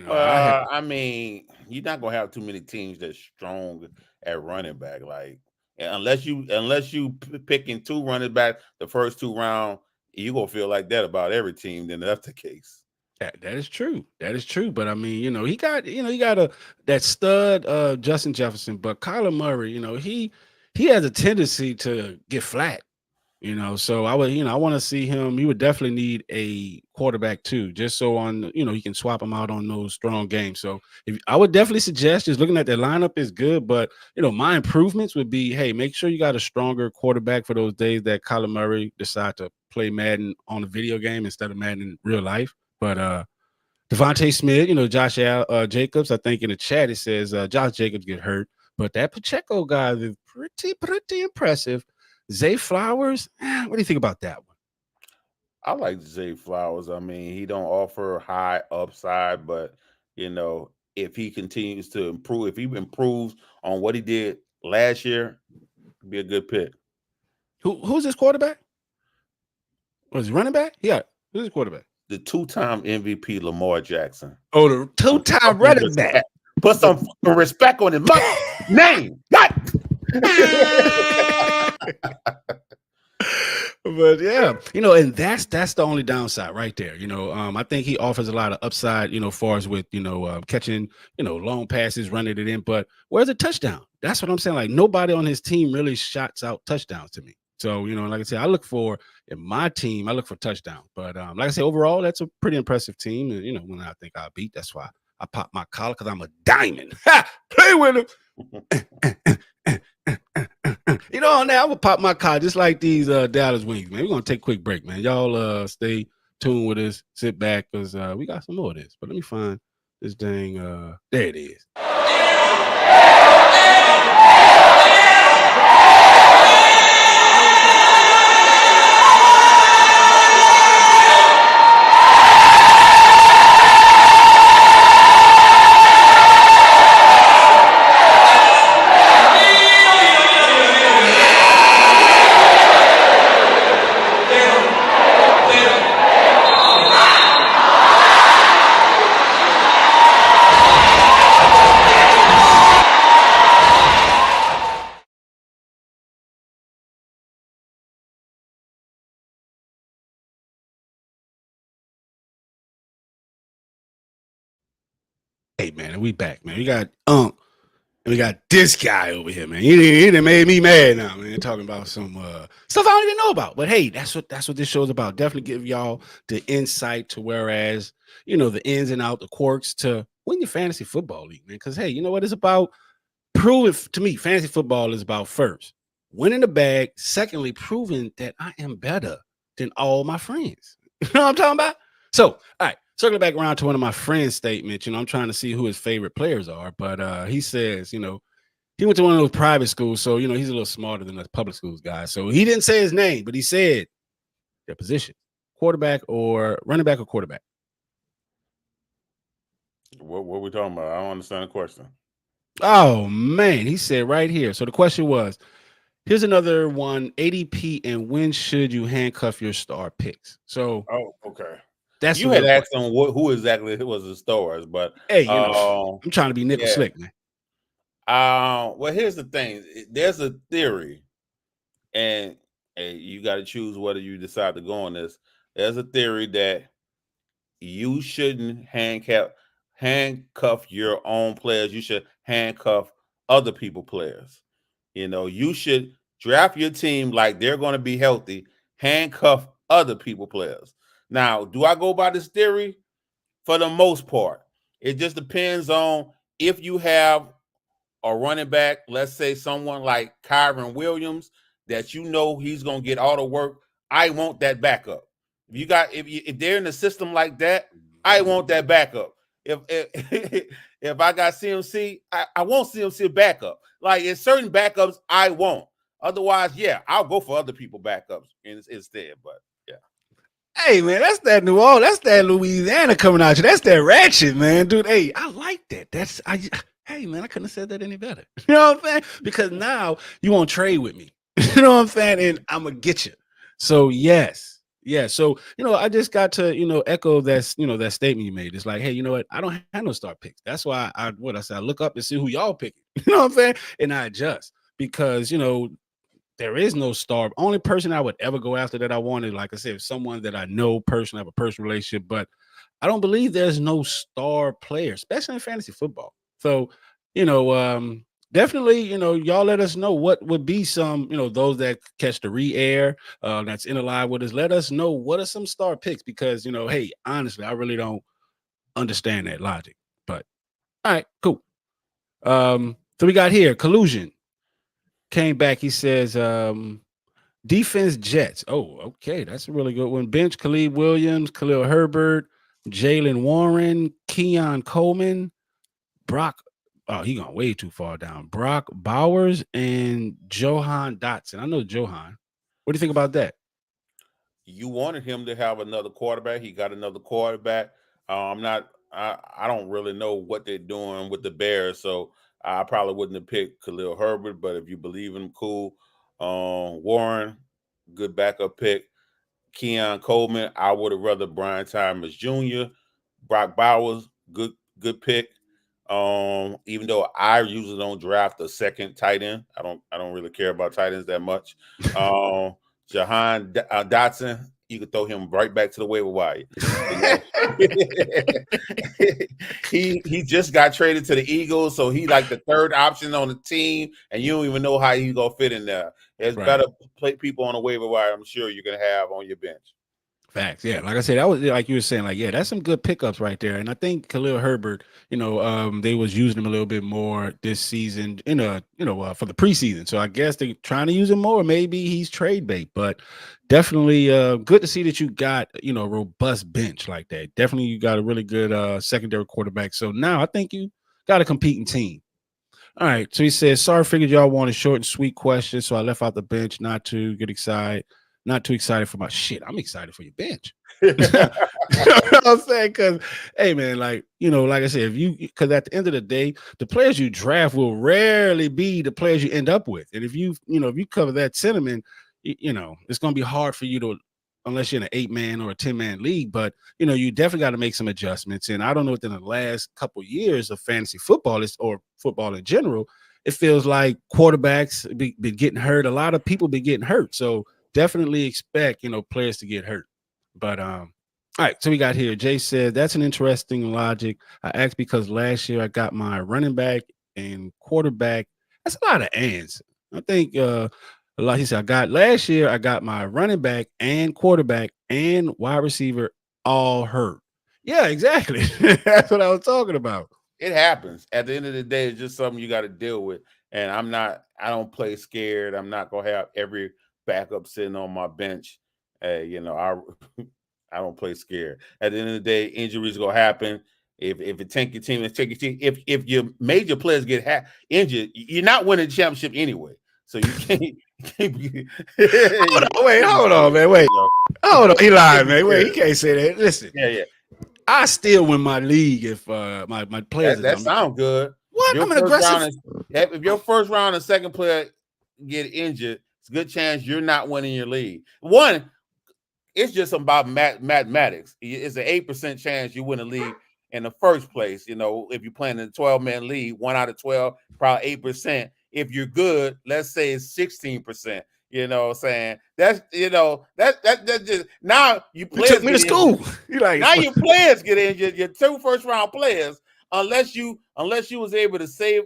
I mean, you're not gonna have too many teams that's strong at running back, like unless you picking 2 running back the first 2 rounds, you gonna feel like that about every team. Then that's the case. That is true. That is true. But I mean, he got that stud Justin Jefferson, but Kyler Murray, he has a tendency to get flat. So I want to see him. He would definitely need a quarterback too, just so he can swap him out on those strong games. So I would definitely suggest, just looking at the lineup is good, but my improvements would be, hey, make sure you got a stronger quarterback for those days that Kyler Murray decide to play Madden on a video game instead of Madden in real life. But Devontae Smith, Josh Jacobs, I think in the chat it says Josh Jacobs get hurt, but that Pacheco guy is pretty impressive. Zay Flowers, what do you think about that one? I like Zay Flowers. I mean, he don't offer high upside, but if he continues to improve, if he improves on what he did last year, it'd be a good pick. Who's his quarterback? Was he running back? Yeah, who's his quarterback? The 2-time MVP Lamar Jackson. Oh, the 2-time running back. Put some respect on his name. But yeah, and that's the only downside right there. I think he offers a lot of upside, far as with, catching, long passes, running it in. But where's the touchdown? That's what I'm saying. Like, nobody on his team really shots out touchdowns to me. So, like I said, I look for touchdowns. But like I said, overall, that's a pretty impressive team. And, when I think I'll beat, that's why I pop my collar, because I'm a diamond. Play with him. Now I'm gonna pop my collar just like these Dallas Wings, man. We're gonna take a quick break, man. Y'all stay tuned with us, sit back, because we got some more of this. But let me find this dang there it is. Hey, man, and we back, man. We got and we got this guy over here, man. He done made me mad now, man. Talking about some stuff I don't even know about. But hey, that's what this show's about. Definitely give y'all the insight to whereas, the ins and out, the quirks to win your fantasy football league, man. Because hey, you know what it's about? Proving to me, fantasy football is about first winning the bag. Secondly, proving that I am better than all my friends. You know what I'm talking about? So, all right. Circling back around to one of my friends' statements, I'm trying to see who his favorite players are. But he says, he went to one of those private schools. So, he's a little smarter than the public schools guy. So he didn't say his name, but he said their position, quarterback or running back or quarterback. What are we talking about? I don't understand the question. Oh, man. He said right here. So the question was, here's another one, ADP, and when should you handcuff your star picks? So, okay. That's you had asked him who exactly was the stars, but hey, I'm trying to be nickel slick, man. Well, here's the thing. There's a theory, and you got to choose whether you decide to go on this. There's a theory that you shouldn't handcuff your own players. You should handcuff other people's players. You should draft your team like they're going to be healthy. Handcuff other people's players. Now, do I go by this theory? For the most part, it just depends on if you have a running back, let's say someone like Kyron Williams, that he's going to get all the work. I want that backup. If they're in a system like that, I want that backup. If I got CMC, I want CMC backup. Like, it's certain backups I want. Otherwise, yeah, I'll go for other people backups instead. But yeah. Hey, man, that's that New Orleans, that's that Louisiana coming out. That's that ratchet, man, dude. Hey, I like that. Hey, man, I couldn't have said that any better. You know what I'm saying? Because now you won't trade with me. You know what I'm saying? And I'm gonna get you. So yes, Yeah, so I just got to echo that statement you made. It's like, hey, you know what? I don't have no star picks. That's why I look up and see who y'all picking. You know what I'm saying? And I adjust because there is no star. Only person I would ever go after that I wanted, like I said, someone that I know personally, have a personal relationship, but I don't believe there's no star player, especially in fantasy football. So, definitely, y'all let us know what would be some, those that catch the re-air that's in the live with us. Let us know what are some star picks because, hey, honestly, I really don't understand that logic. But all right, cool. So we got here collusion. Came back. He says, defense Jets. Oh, okay. That's a really good one. Bench Khalid Williams, Khalil Herbert, Jalen Warren, Keon Coleman, Brock. Oh, he gone way too far down. Brock Bowers and Johan Dotson. I know Johan. What do you think about that? You wanted him to have another quarterback. He got another quarterback. I don't really know what they're doing with the Bears, so I probably wouldn't have picked Khalil Herbert. But if you believe in him, cool. Warren, good backup pick. Keon Coleman, I would have rather Brian Thomas Jr. Brock Bowers, good pick. Even though I usually don't draft a second tight end, I don't really care about tight ends that much. Jahan Dotson, you could throw him right back to the waiver wire. he just got traded to the Eagles, so he like the third option on the team, and you don't even know how he's gonna fit in there. There's better play people on the waiver wire, I'm sure you're gonna have on your bench. Facts, yeah. Like I said, that was like you were saying, like, yeah, that's some good pickups right there. And I think Khalil Herbert, they was using him a little bit more this season for the preseason. So I guess they're trying to use him more. Maybe he's trade bait, but definitely good to see that you got, a robust bench like that. Definitely you got a really good secondary quarterback. So now I think you got a competing team. All right. So he says, sorry, figured y'all wanted short and sweet questions. So I left out the bench not to get excited. Not too excited for my shit. I'm excited for your bench. You know what I'm saying? Because, hey, man, like I said, because at the end of the day, the players you draft will rarely be the players you end up with. And if you cover that sentiment, it's going to be hard for you to, unless you're in an 8-man or a 10-man league. But, you definitely got to make some adjustments. And I don't know, within the last couple of years of fantasy football or football in general, it feels like quarterbacks been getting hurt. A lot of people been getting hurt. So, definitely expect, players to get hurt. But all right, so we got here. Jay said that's an interesting logic. I asked because last year I got my running back and quarterback. That's a lot of ands. I think he said last year I got my running back and quarterback and wide receiver all hurt. Yeah, exactly. That's what I was talking about. It happens. At the end of the day, it's just something you got to deal with. And I don't play scared. I'm not gonna have every backup sitting on my bench. I don't play scared. At the end of the day, injuries gonna happen. If it tank your team, it's take your team. If your major players get injured, you're not winning the championship anyway. So you can't be. Hold on, man. Wait. Hold on, Eli, man. Wait, he can't say that. Listen. Yeah. I still win my league if my players. That sounds good. What? I'm an aggressive. If your first round and second player get injured, it's a good chance you're not winning your league. One, it's just about mathematics. It's an 8% chance you win a league in the first place. If you're playing in a 12-man league, 1 out of 12, probably 8%. If you're good, let's say it's 16%. You know what I'm saying? That's that's just now you players took me to school. Now your players get injured, your 2 first-round players, unless you was able to save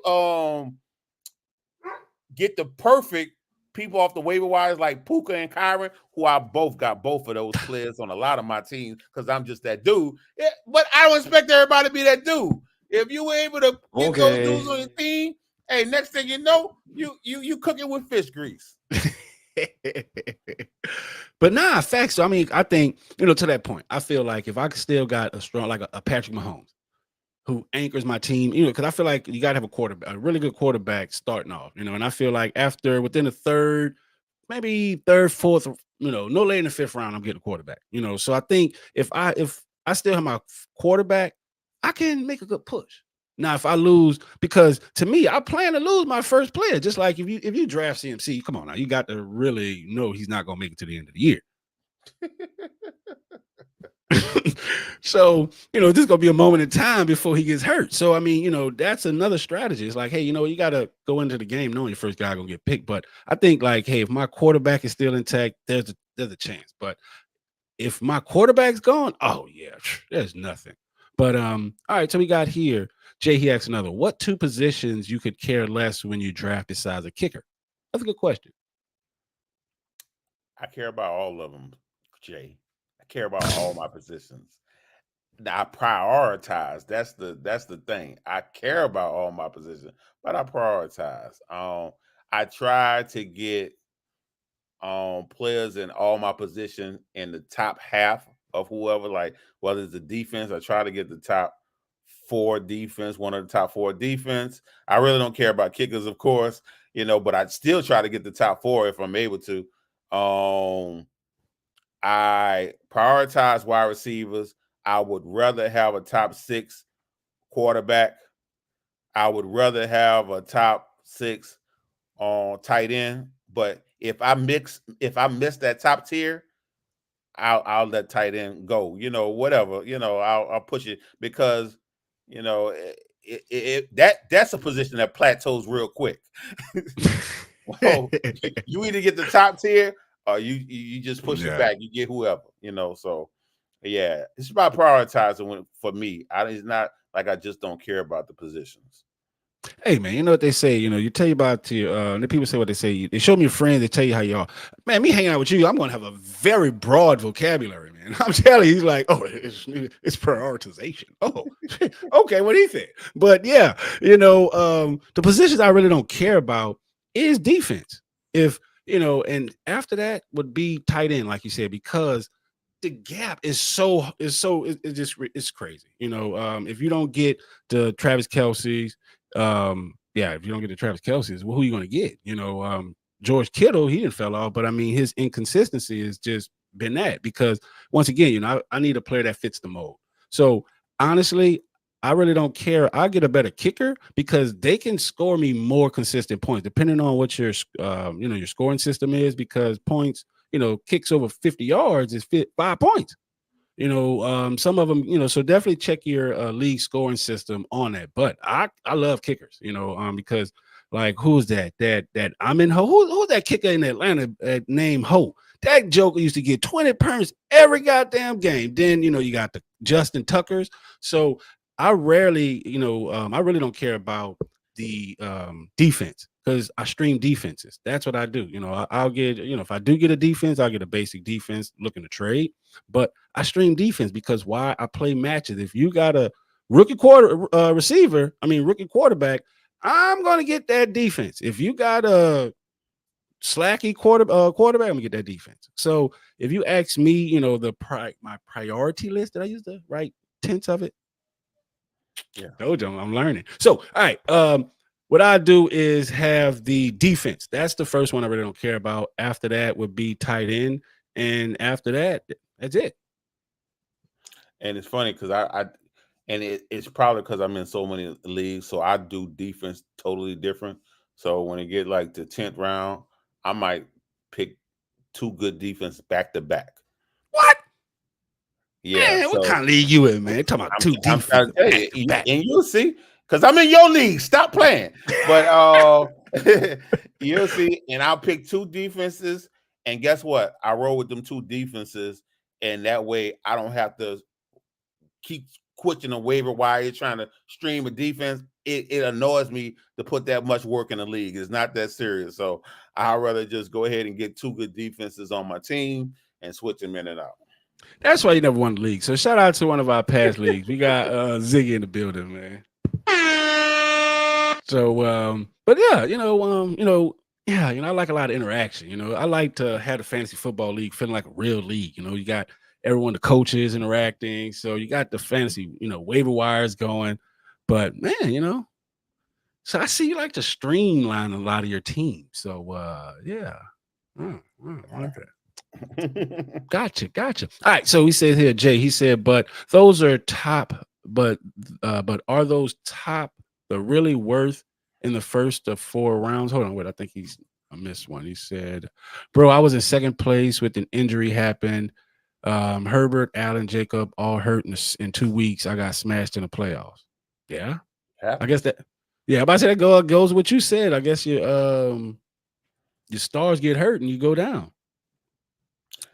get the perfect people off the waiver wires like Puka and Kyron, who I both got both of those players on a lot of my teams because I'm just that dude. Yeah, but I don't expect everybody to be that dude. If you were able to get those dudes on your team, hey, next thing you know, you cooking with fish grease. But nah, facts. So I mean, I think to that point, I feel like if I still got a strong like a Patrick Mahomes, who anchors my team, because I feel like you got to have a really good quarterback starting off, and I feel like within the third, maybe third, fourth, no later in the 5th round, I'm getting a quarterback, so I think if I still have my quarterback, I can make a good push. Now, if I lose, because to me, I plan to lose my first player, just like if you draft CMC, come on now, you got to really know he's not going to make it to the end of the year. So, this is gonna be a moment in time before he gets hurt. So, I mean, that's another strategy. It's like, hey, you got to go into the game knowing your first guy gonna get picked. But I think, like, hey, if my quarterback is still intact, there's a chance. But if my quarterback's gone, oh yeah, there's nothing. But all right, so we got here. Jay, he asked another. What two positions you could care less when you draft besides a kicker? That's a good question. I care about all of them, Jay. I care about all my positions. I prioritize. That's the thing. I care about all my positions, but I prioritize. I try to get players in all my positions in the top half of whoever, like whether it's the defense, I try to get the top 4 defense, one of the top 4 defense. I really don't care about kickers, of course, but I still try to get the top 4 if I'm able to. I prioritize wide receivers. I would rather have a top 6 quarterback. I would rather have a top 6 on tight end. But if I miss that top tier, I'll let tight end go. Whatever. I'll push it because that's a position that plateaus real quick. Well, you either get the top tier or you just push it back. You get whoever. So yeah, it's about prioritizing for me. It's not like I just don't care about the positions. Hey man, you know what they say? You tell you about your the people say what they say. They show me your friends, they tell you how you are. Man, me hanging out with you, I'm gonna have a very broad vocabulary, man. I'm telling you, he's like, oh, it's prioritization. Oh, okay, what do you think? But yeah, the positions I really don't care about is defense. If and after that would be tight end, like you said, because the gap is it's crazy. If you don't get the Travis Kelce's, if you don't get the Travis Kelce's, well, who are you going to get? George Kittle, he didn't fell off, but I mean, his inconsistency has just been that because once again, I need a player that fits the mold. So honestly, I really don't care. I get a better kicker because they can score me more consistent points depending on what your your scoring system is, because points, kicks over 50 yards is 5 points. Some of them, so definitely check your league scoring system on that. But I love kickers, because like who's that I'm in who's that kicker in Atlanta named Ho? That joker used to get 20 perms every goddamn game. Then you got the Justin Tuckers. So I rarely, I really don't care about the defense because I stream defenses. That's what I do. I'll get, if I do get a defense, I'll get a basic defense looking to trade. But I stream defense because why? I play matches. If you got a rookie rookie quarterback, I'm gonna get that defense. If you got a slacky quarterback, I'm gonna get that defense. So if you ask me, my priority list, did I use the right tense of it? Yeah, told you I'm learning. So, all right. What I do is have the defense. That's the first one I really don't care about. After that would be tight end, and after that, that's it. And it's funny because it's probably because I'm in so many leagues, so I do defense totally different. So when it get like the 10th round, I might pick 2 good defense back to back. What? Yeah. Man, what kind of league you in, man? Talking about 2 defense back. And you'll see, because I'm in your league. Stop playing. But you'll see, and I'll pick 2 defenses, and guess what? I roll with them 2 defenses, and that way I don't have to keep switching a waiver wire trying to stream a defense. It annoys me to put that much work in the league. It's not that serious. So I'd rather just go ahead and get 2 good defenses on my team and switch them in and out. That's why you never won the league. So shout out to one of our past leagues. We got Ziggy in the building, man. So but yeah, I like a lot of interaction. I like to have a fantasy football league feeling like a real league. You got everyone, the coaches interacting. So you got the fantasy, waiver wires going. But man, so I see you like to streamline a lot of your teams. So yeah. I like that. Gotcha. All right. So he says here, Jay, he said, but those are top, but are those top the really worth in the first of 4 rounds? Hold on, wait. I think he's I missed one. He said, bro, I was in second place with an injury happened. Herbert, Allen, Jacob all hurt in 2 weeks. I got smashed in the playoffs. Yeah. I guess that, yeah, but I said that goes what you said. I guess your stars get hurt and you go down.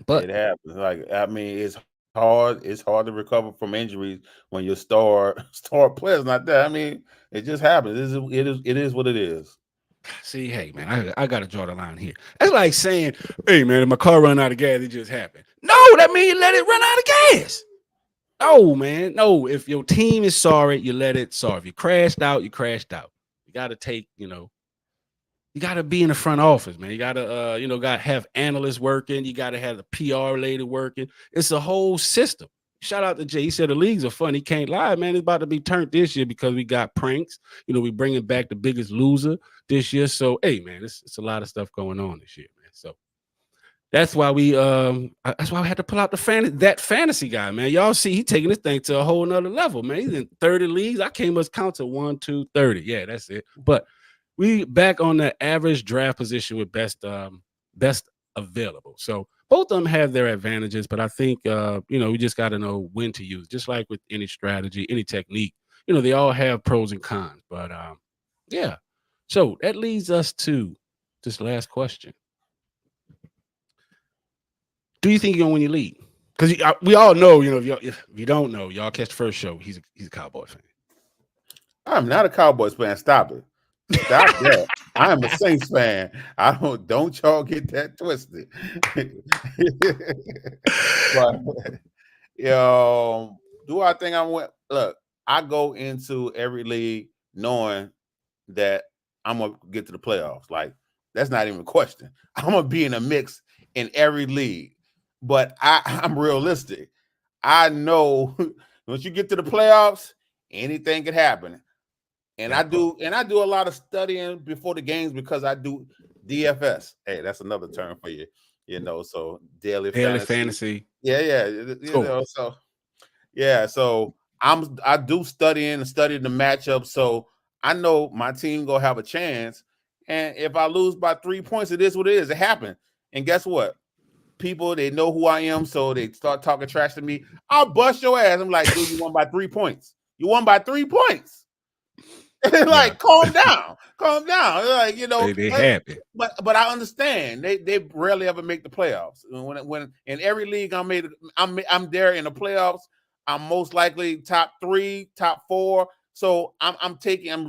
But it happens. Like, I mean, it's hard. It's hard to recover from injuries when your star player's not there. I mean, it just happens. It is what it is. See, hey man, I gotta draw the line here. That's like saying, hey man, if my car run out of gas, it just happened. No, that means you let it run out of gas. No, man. No, if your team is sorry, you let it sorry. If you crashed out, you crashed out. You gotta take, you gotta be in the front office, man. You gotta gotta have analysts working, you gotta have the PR lady working. It's a whole system. Shout out to Jay. He said the leagues are fun. He can't lie, man. It's about to be turned this year because we got pranks. We bringing back the Biggest Loser this year. So, hey, man, it's a lot of stuff going on this year, man. So that's why we had to pull out that fantasy guy, man. Y'all see, he taking this thing to a whole nother level, man. He's in 30 leagues. I can't must count to 1, 2, 30. Yeah, that's it. But we back on the average draft position with best available. So both of them have their advantages, but I think we just got to know when to use. Just like with any strategy, any technique, they all have pros and cons. But yeah. So that leads us to this last question. Do you think you're gonna win your league? Because we all know, if you don't know, y'all catch the first show. He's a Cowboy fan. I'm not a Cowboys fan. Stop it. Stop that. I am a Saints fan. Don't y'all get that twisted. But do I think I'm win? Look, I go into every league knowing that I'm gonna get to the playoffs. Like, that's not even a question. I'm gonna be in a mix in every league. But I'm realistic. I know once you get to the playoffs, anything could happen. And I do a lot of studying before the games because I do DFS. Hey, that's another term for you, so daily fantasy. Yeah. So I do study the matchup. So I know my team gonna have a chance. And if I lose by 3 points, it is what it is. It happened. And guess what? People, they know who I am, so they start talking trash to me. I'll bust your ass. I'm like, dude, you won by 3 points. You won by 3 points. Like, calm down. Like, they happy. But I understand they rarely ever make the playoffs. When in every league I'm there in the playoffs. I'm most likely top 3, top 4. So I'm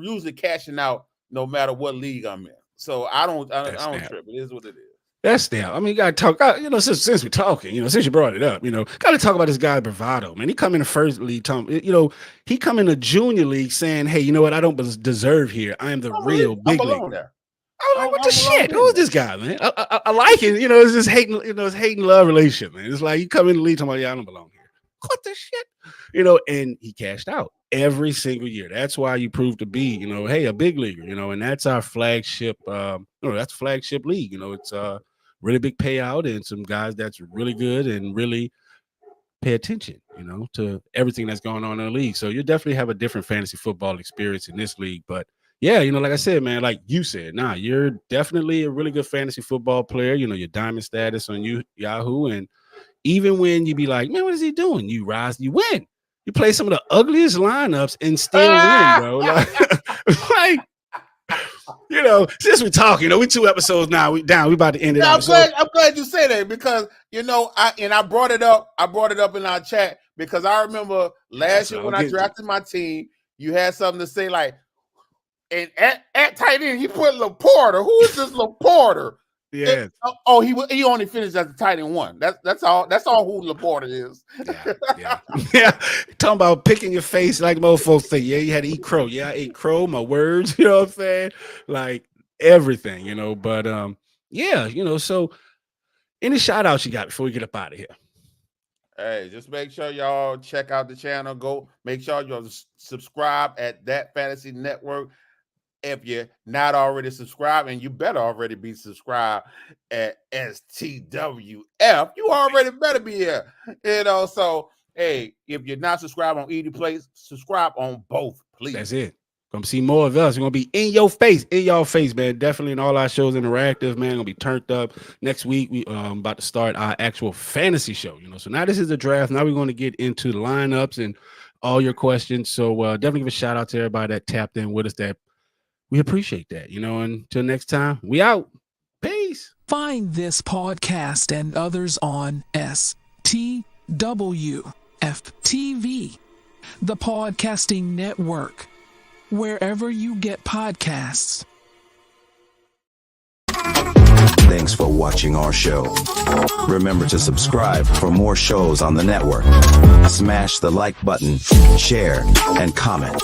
usually cashing out no matter what league I'm in. So I don't trip. It is what it is. That's there. I mean, you got to talk, since we're talking, since you brought it up, got to talk about this guy, Bravado, man. He come in the first league, he come in the junior league saying, hey, you know what? I don't deserve here. I am the real big league. There. I was like, what the shit? Who is this guy, man? I like it. It's just hating, it's hating love relationship, man. It's like you come in the league talking about, yeah, I don't belong here. What the shit? And he cashed out every single year. That's why you prove to be, hey, a big leaguer, and that's our flagship, that's flagship league. It's really big payout and some guys that's really good and really pay attention, to everything that's going on in the league. So you definitely have a different fantasy football experience in this league. But yeah, like I said, man, like you said, you're definitely a really good fantasy football player. Your diamond status on Yahoo. And even when you be like, man, what is he doing? You rise, you win. You play some of the ugliest lineups and still win, bro. Like since we're talking, we 2 episodes now. We about to end it out. I'm glad you say that because I brought it up. I brought it up in our chat because I remember last year when I drafted my team, you had something to say like, and at tight end he put Laporta. Who is this Laporta? Yeah. He only finished as the tight end 1. That's all. That's all who Laporta is. Yeah. Talking about picking your face like most folks say. Yeah, you had to eat crow. Yeah, I ate crow. My words. You know what I'm saying? Like everything. But yeah. So any shout outs you got before we get up out of here? Hey, just make sure y'all check out the channel. Go make sure y'all subscribe at That Fantasy Network. If you're not already subscribed, and you better already be subscribed at STWF, you already better be here. So, hey, if you're not subscribed on either place, subscribe on both, please. That's it. Gonna see more of us. We're gonna be in your face, man. Definitely in all our shows interactive, man. Gonna be turned up. Next week, we about to start our actual fantasy show. So now this is the draft. Now we're gonna get into the lineups and all your questions. So definitely give a shout out to everybody that tapped in with us. That we appreciate that. Until next time, we out. Peace. Find this podcast and others on STWFTV, the Podcasting Network, wherever you get podcasts. Thanks for watching our show. Remember to subscribe for more shows on the network. Smash the like button, share, and comment.